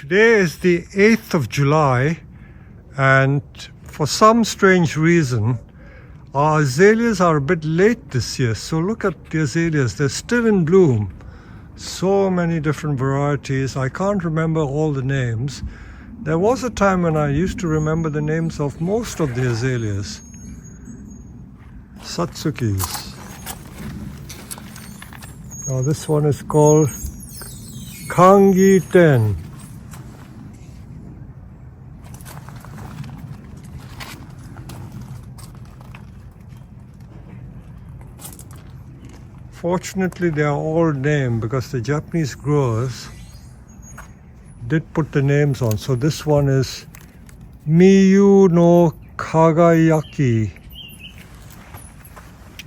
Today is the 8th of July, and for some strange reason our azaleas are a bit late this year. So look at the azaleas, they're still in bloom. So many different varieties. I can't remember all the names. There was a time when I used to remember the names of most of the azaleas. Satsukis. Now this one is called Kangi Ten. Fortunately, they are all named because the Japanese growers did put the names on. So this one is Miyu no Kagayaki.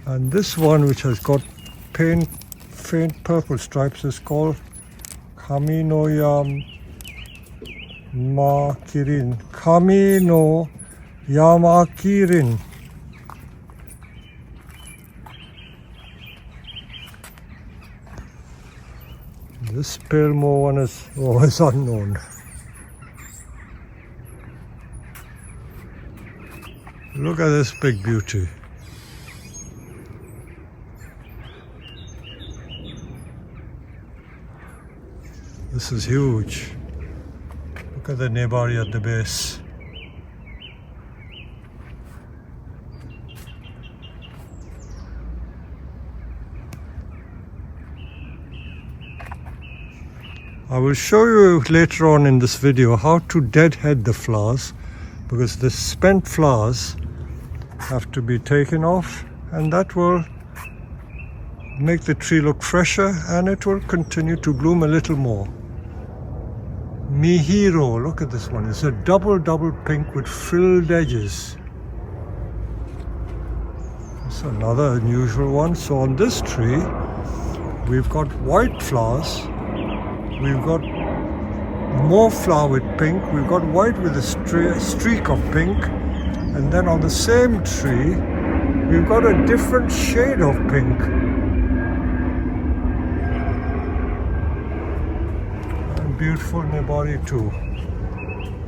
And this one, which has got faint purple stripes, is called Kami no Yamakirin. Kami no Yamakirin. This pale more one is always unknown. Look at this big beauty. This is huge. Look at the nebari at the base. I will show you later on in this video how to deadhead the flowers, because the spent flowers have to be taken off, and that will make the tree look fresher and it will continue to bloom a little more. Mihiro, look at this one. It's a double pink with frilled edges. It's another unusual one. So on this tree we've got white flowers. We've got more flower with pink. We've got white with a streak of pink. And then on the same tree, we've got a different shade of pink. And beautiful nebari too.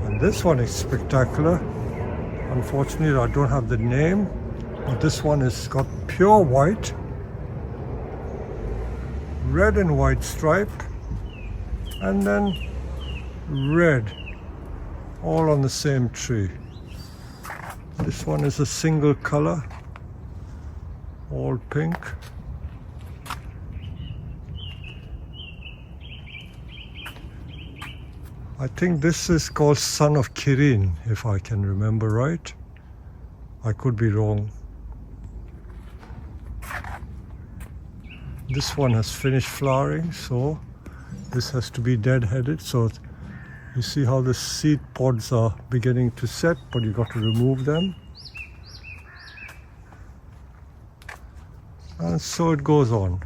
And this one is spectacular. Unfortunately, I don't have the name. But this one has got pure white, red and white stripe, and then red, all on the same tree. This one is a single color, all pink. I think this is called Son of Kirin, if I can remember right. I could be wrong. This one has finished flowering, so this has to be deadheaded. So you see how the seed pods are beginning to set, but you got to remove them. And so it goes on.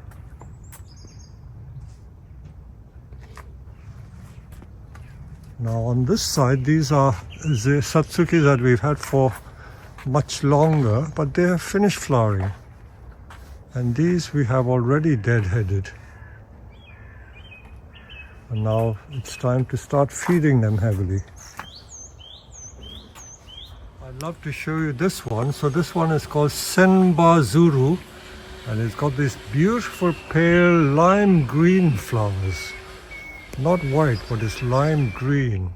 Now on this side, these are the Satsuki that we've had for much longer, but they have finished flowering. And these we have already deadheaded. And now it's time to start feeding them heavily. I'd love to show you this one. So this one is called Senbazuru, and it's got these beautiful pale lime green flowers. Not white, but it's lime green.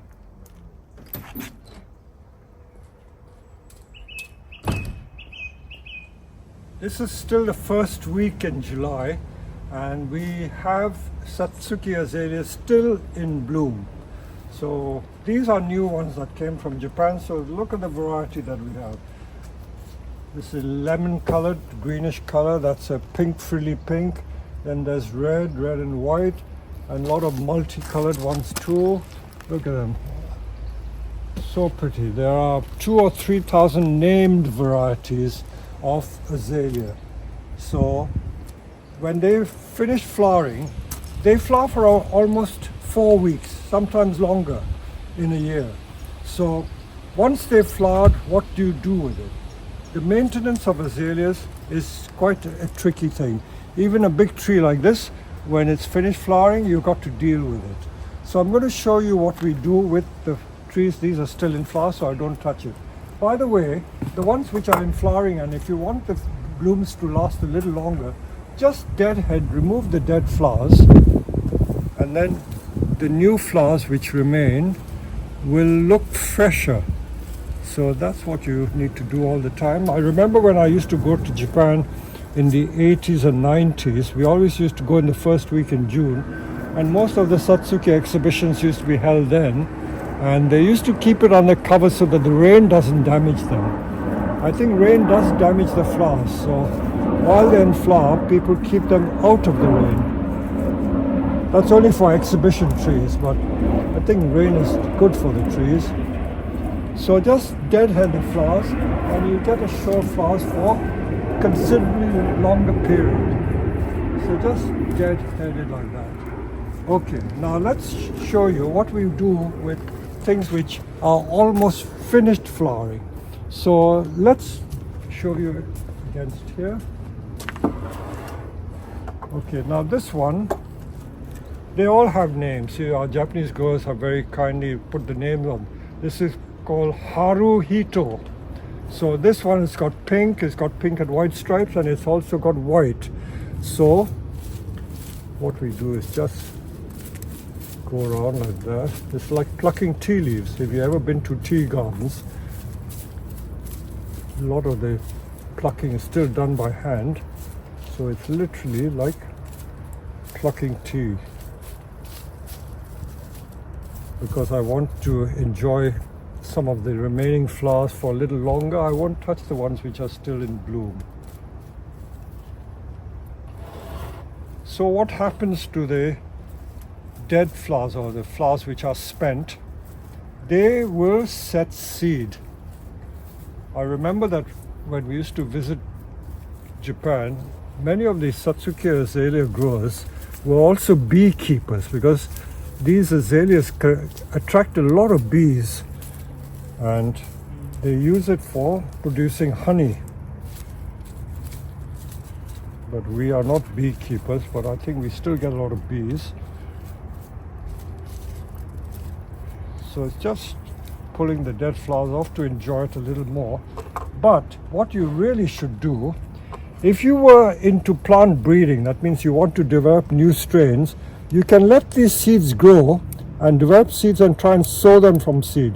This is still the first week in July, and we have Satsuki azaleas still in bloom. So these are new ones that came from Japan. So look at the variety that we have. This is lemon colored, greenish color. That's a pink, frilly pink. Then there's red and white, and a lot of multicolored ones too. Look at them. So pretty. There are 2,000 or 3,000 named varieties of azalea. So when they finish flowering, they flower for almost 4 weeks, sometimes longer in a year. So once they've flowered, what do you do with it? The maintenance of azaleas is quite a tricky thing. Even a big tree like this, when it's finished flowering, you've got to deal with it. So I'm going to show you what we do with the trees. These are still in flower, so I don't touch it. By the way, the ones which are in flowering, and if you want the blooms to last a little longer, just deadhead, remove the dead flowers, and then the new flowers which remain will look fresher. So that's what you need to do all the time. I remember when I used to go to Japan in the 80s and 90s, we always used to go in the first week in June, and most of the Satsuki exhibitions used to be held then, and they used to keep it on the cover so that the rain doesn't damage them. I think rain does damage the flowers, so while they're in flower, people keep them out of the rain. That's only for exhibition trees, but I think rain is good for the trees. So just deadhead the flowers, and you get a show of flowers for considerably longer period. So just deadhead it like that. Okay, now let's show you what we do with things which are almost finished flowering. So let's show you against here. Okay, now this one, they all have names. See, our Japanese girls have very kindly put the names on. This is called Haruhito. So this one has got pink, it's got pink and white stripes, and it's also got white. So what we do is just go around like that. It's like plucking tea leaves. If you've ever been to tea gardens, a lot of the plucking is still done by hand. So it's literally like plucking tea. Because I want to enjoy some of the remaining flowers for a little longer, I won't touch the ones which are still in bloom. So what happens to the dead flowers, or the flowers which are spent? They will set seed. I remember that when we used to visit Japan, many of the Satsuki azalea growers were also beekeepers, because these azaleas attract a lot of bees, and they use it for producing honey. But we are not beekeepers, but I think we still get a lot of bees. So it's just pulling the dead flowers off to enjoy it a little more. But what you really should do, if you were into plant breeding, that means you want to develop new strains, you can let these seeds grow and develop seeds and try and sow them from seed.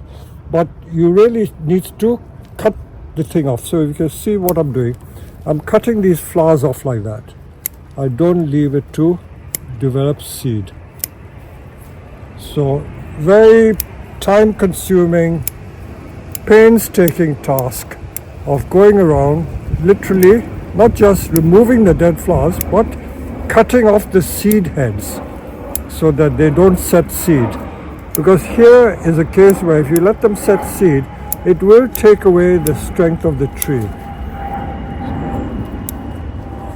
But you really need to cut the thing off. So you can see what I'm doing. I'm cutting these flowers off like that. I don't leave it to develop seed. So very time-consuming, painstaking task of going around, literally not just removing the dead flowers, but cutting off the seed heads so that they don't set seed. Because here is a case where if you let them set seed, it will take away the strength of the tree.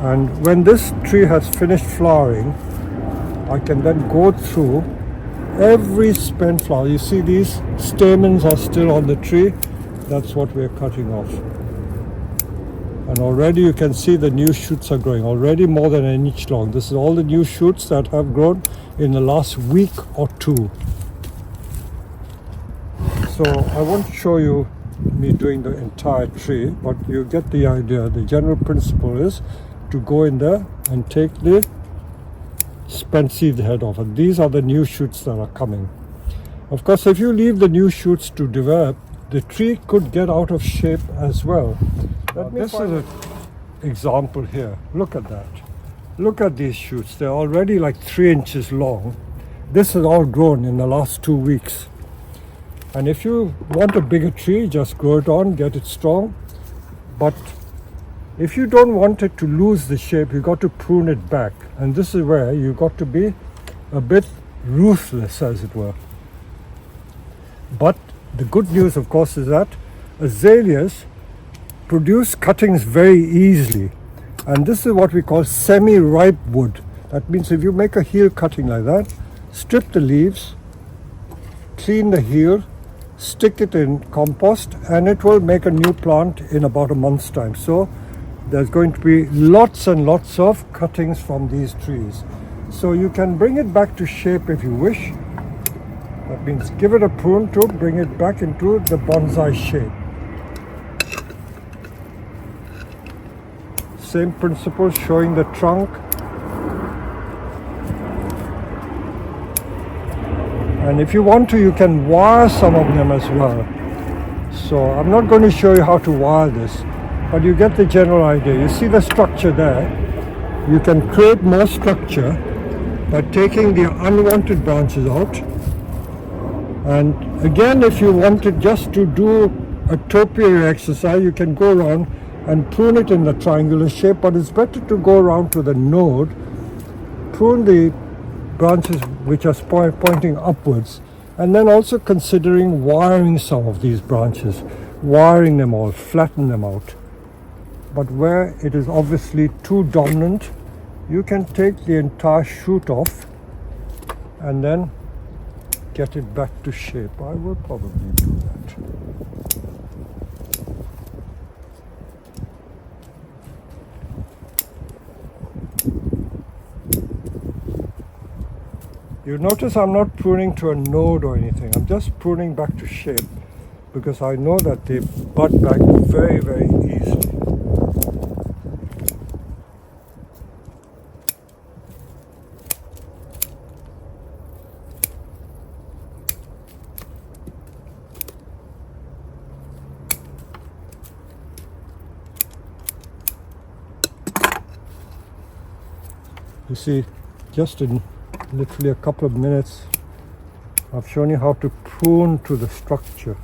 And when this tree has finished flowering, I can then go through every spent flower. You see these stamens are still on the tree. That's what we're cutting off. And already you can see the new shoots are growing, already more than an inch long. This is all the new shoots that have grown in the last week or two. So I won't show you me doing the entire tree, but you get the idea. The general principle is to go in there and take the spent seed head off. And these are the new shoots that are coming. Of course, if you leave the new shoots to develop, the tree could get out of shape as well. This is an example here. Look at that. Look at these shoots. They're already like 3 inches long. This has all grown in the last 2 weeks. And if you want a bigger tree, just grow it on, get it strong. But if you don't want it to lose the shape, you got to prune it back. And this is where you got to be a bit ruthless, as it were. But the good news, of course, is that azaleas produce cuttings very easily. And this is what we call semi-ripe wood. That means if you make a heel cutting like that, strip the leaves, clean the heel, stick it in compost, and it will make a new plant in about a month's time. So there's going to be lots and lots of cuttings from these trees. So you can bring it back to shape if you wish, That means give it a prune to bring it back into the bonsai shape. Same principle, showing the trunk. And if you want to, you can wire some of them as well. So I'm not going to show you how to wire this, but you get the general idea. You see the structure there. You can create more structure by taking the unwanted branches out. And again, if you wanted just to do a topiary exercise, you can go around and prune it in the triangular shape, but it's better to go around to the node, prune the branches which are pointing upwards, and then also considering wiring some of these branches, wiring them all, flatten them out. But where it is obviously too dominant, you can take the entire shoot off and then get it back to shape. I will probably do that. You notice I'm not pruning to a node or anything. I'm just pruning back to shape because I know that they bud back very, very easily. You see, just in literally a couple of minutes, I've shown you how to prune to the structure.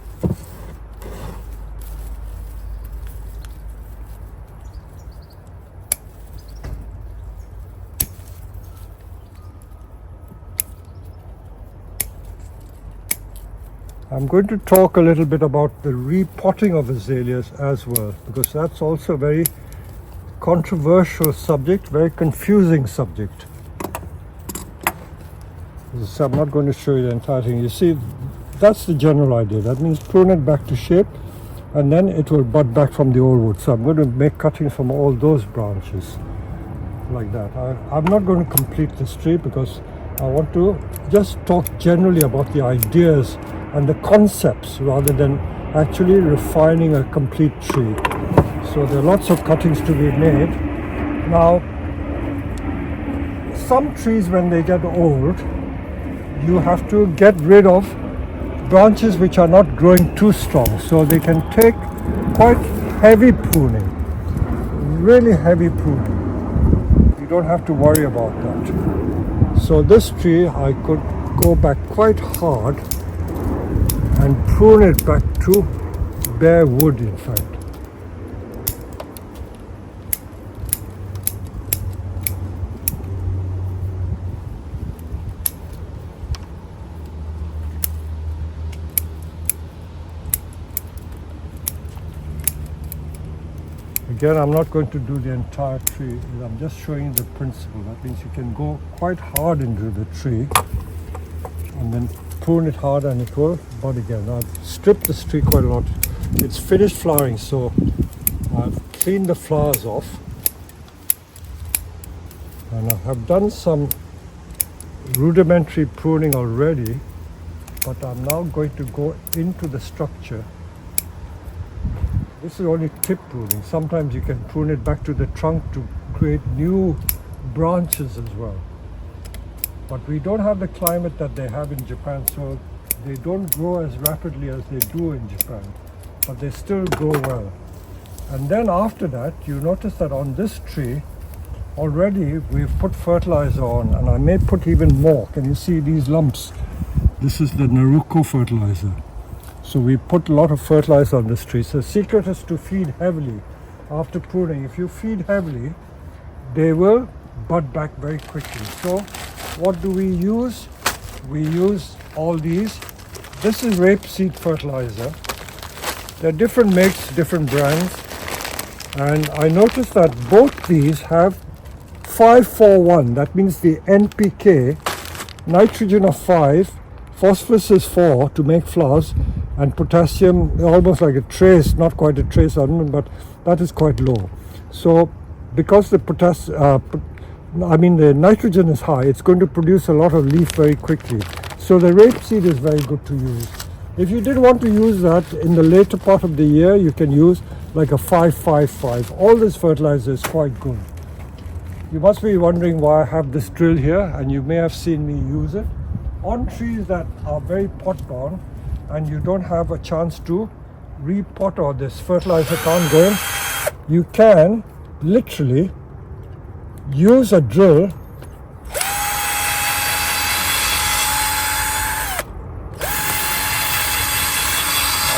I'm going to talk a little bit about the repotting of azaleas as well, because that's also a very controversial subject, very confusing subject. So I'm not going to show you the entire thing. You see, that's the general idea. That means prune it back to shape, and then it will bud back from the old wood. So I'm going to make cuttings from all those branches like that. I'm not going to complete this tree because I want to just talk generally about the ideas and the concepts rather than actually refining a complete tree. So there are lots of cuttings to be made. Now, some trees, when they get old, you have to get rid of branches which are not growing too strong. So they can take quite heavy pruning, really heavy pruning. You don't have to worry about that. So this tree, I could go back quite hard and prune it back to bare wood, in fact. Again, I'm not going to do the entire tree. I'm just showing you the principle. That means you can go quite hard into the tree and then prune it hard and it will bud again. I've stripped this tree quite a lot. It's finished flowering, so I've cleaned the flowers off. And I have done some rudimentary pruning already, but I'm now going to go into the structure. This is only tip pruning. Sometimes you can prune it back to the trunk to create new branches as well. But we don't have the climate that they have in Japan, so they don't grow as rapidly as they do in Japan, but they still grow well. And then after that, you notice that on this tree, already we've put fertilizer on, and I may put even more. Can you see these lumps? This is the Naruko fertilizer. So we put a lot of fertilizer on this tree. So the secret is to feed heavily after pruning. If you feed heavily, they will bud back very quickly. So what do we use? We use all these. This is rapeseed fertilizer. There are different makes, different brands. And I noticed that both these have 5-4-1. That means the NPK, nitrogen of 5, phosphorus is 4 to make flowers, and potassium almost like a trace, not quite a trace, but that is quite low. So because the the nitrogen is high, it's going to produce a lot of leaf very quickly. So the rapeseed is very good to use. If you did want to use that in the later part of the year, you can use like a 5-5-5. All this fertilizer is quite good. You must be wondering why I have this drill here, and you may have seen me use it. On trees that are very pot bound and you don't have a chance to repot or this fertilizer can't go in, you can literally use a drill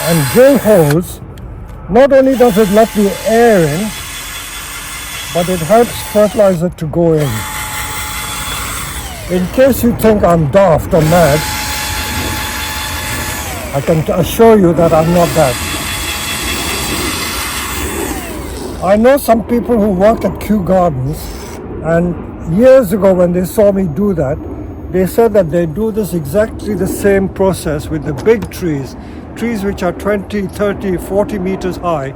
and drill holes. Not only does it let the air in, but it helps fertilizer to go in. In case you think I'm daft or mad, I can assure you that I'm not that. I know some people who work at Kew Gardens, and years ago when they saw me do that, they said that they do this exactly the same process with the big trees which are 20, 30, 40 meters high.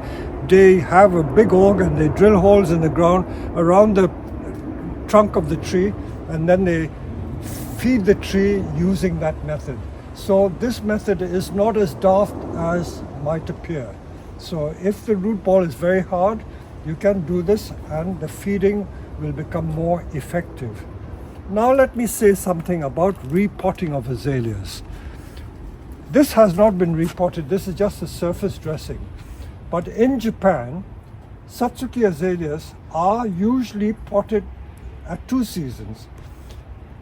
They have a big organ, they drill holes in the ground around the trunk of the tree, and then they feed the tree using that method. So this method is not as daft as might appear. So if the root ball is very hard, you can do this and the feeding will become more effective. Now let me say something about repotting of azaleas. This has not been repotted, this is just a surface dressing. But in Japan, Satsuki azaleas are usually potted at 2 seasons.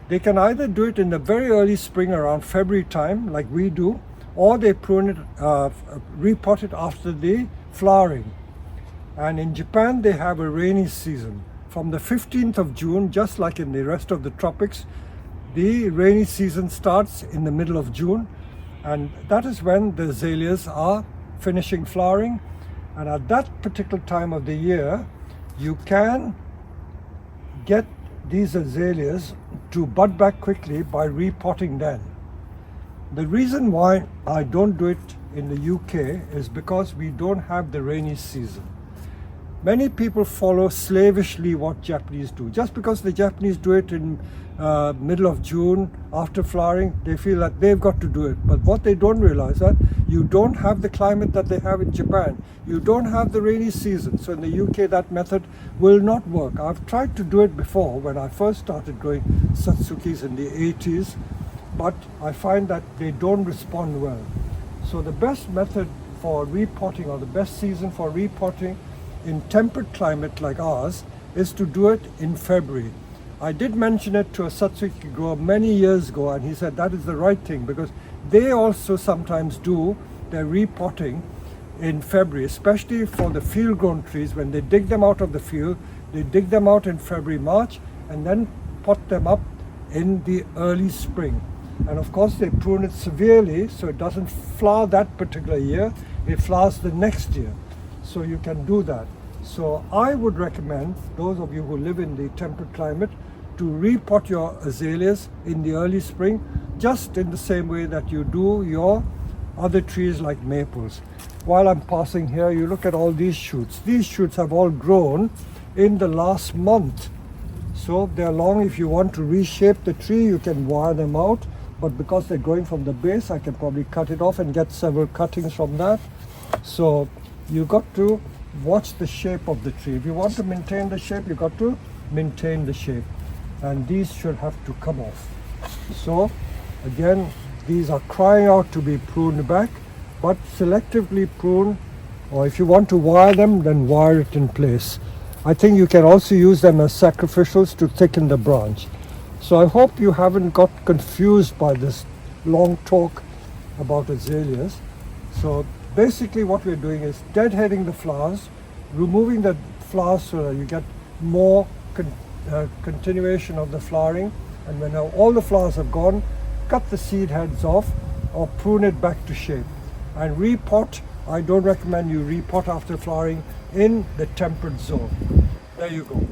They can either do it in the very early spring around February time, like we do, or they prune it, repot it after the flowering. And in Japan, they have a rainy season. From the 15th of June, just like in the rest of the tropics, the rainy season starts in the middle of June, and that is when the azaleas are finishing flowering. And at that particular time of the year, you can get these azaleas to bud back quickly by repotting them. The reason why I don't do it in the UK is because we don't have the rainy season. Many people follow slavishly what Japanese do. Just because the Japanese do it in middle of June after flowering, they feel that they've got to do it. But what they don't realize that you don't have the climate that they have in Japan. You don't have the rainy season. So in the UK, that method will not work. I've tried to do it before when I first started growing Satsukis in the 80s, but I find that they don't respond well. So the best method for repotting, or the best season for repotting in temperate climate like ours, is to do it in February. I did mention it to a Satsuki grower many years ago, and he said that is the right thing, because they also sometimes do their repotting in February, especially for the field grown trees. When they dig them out of the field, they dig them out in February, March, and then pot them up in the early spring. And of course they prune it severely so it doesn't flower that particular year, it flowers the next year. So you can do that. So I would recommend those of you who live in the temperate climate to repot your azaleas in the early spring, just in the same way that you do your other trees like maples. While I'm passing here, you look at all these shoots. These shoots have all grown in the last month. So they're long. If you want to reshape the tree, you can wire them out. But because they're growing from the base, I can probably cut it off and get several cuttings from that. So you've got to watch the shape of the tree. If you want to maintain the shape, you've got to maintain the shape. And these should have to come off. So again, these are crying out to be pruned back, but selectively prune, or if you want to wire them, then wire it in place. I think you can also use them as sacrificials to thicken the branch. So I hope you haven't got confused by this long talk about azaleas. So basically what we're doing is deadheading the flowers, removing the flowers so that you get more continuation of the flowering, and when all the flowers have gone, cut the seed heads off or prune it back to shape. And repot, I don't recommend you repot after flowering in the temperate zone. There you go.